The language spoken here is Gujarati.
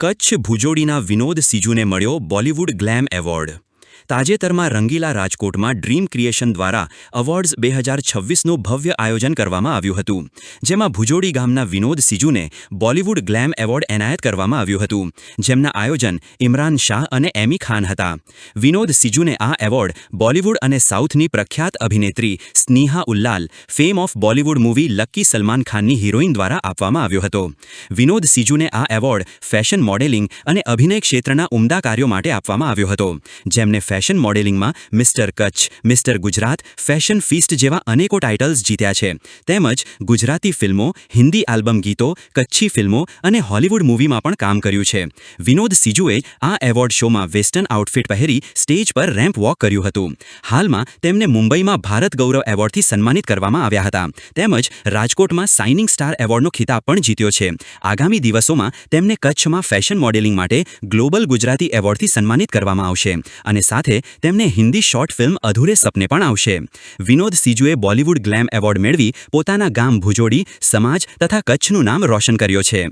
કચ્છ ભુજોડીના વિનોદ સિજુને મળ્યો બોલિવૂડ ગ્લેમ એવોર્ડ। તાજેતરમાં રંગીલા રાજકોટમાં ડ્રીમ ક્રિએશન દ્વારા એવોર્ડ્સ 2026નું ભવ્ય આયોજન કરવામાં આવ્યું હતું, જેમાં ભુજોડી ગામના વિનોદ સિજુને બોલિવૂડ ગ્લેમ એવોર્ડ એનાયત કરવામાં આવ્યું હતું, જેમના આયોજન ઇમરાન શાહ અને એમી ખાન હતા। વિનોદ સિજુને આ એવોર્ડ બોલિવૂડ અને સાઉથની પ્રખ્યાત અભિનેત્રી Sneha Ullal, fame of Bollywood movie Lucky Salman ખાનની હિરોઈન દ્વારા આપવામાં આવ્યો હતો। વિનોદ સિજુને આ એવોર્ડ ફેશન મોડેલિંગ અને અભિનય ક્ષેત્રના ઉમદા કાર્યો માટે આપવામાં આવ્યો હતો, જેમને ફેશન મોડેલિંગમાં mister Kutch, mister Gujarat, fashion feast જેવા અનેકો ટાઇટલ્સ જીત્યા છે, તેમજ ગુજરાતી ફિલ્મો, હિન્દી આલ્બમ ગીતો, કચ્છી ફિલ્મો અને હોલિવૂડ મૂવીમાં પણ કામ કર્યું છે। વિનોદ સિજુએ આ એવોર્ડ શોમાં વેસ્ટર્ન આઉટફિટ પહેરી સ્ટેજ પર રેમ્પ વોક કર્યું હતું। હાલમાં તેમને મુંબઈમાં ભારત ગૌરવ એવોર્ડથી સન્માનિત કરવામાં આવ્યા હતા, તેમજ રાજકોટમાં શાઇનિંગ સ્ટાર એવોર્ડનો ખિતાબ પણ જીત્યો છે। આગામી દિવસોમાં તેમને કચ્છમાં ફેશન મોડેલિંગ માટે ગ્લોબલ ગુજરાતી એવોર્ડથી સન્માનિત કરવામાં આવશે અને સાથે તેમને હિન્દી શોર્ટ ફિલ્મ અધૂરે સપને પણ આવશે। વિનોદ સિજુએ બોલિવૂડ ગ્લેમ એવોર્ડ મેળવી પોતાના ગામ ભુજોડી, સમાજ તથા કચ્છનું નામ રોશન કર્યો છે।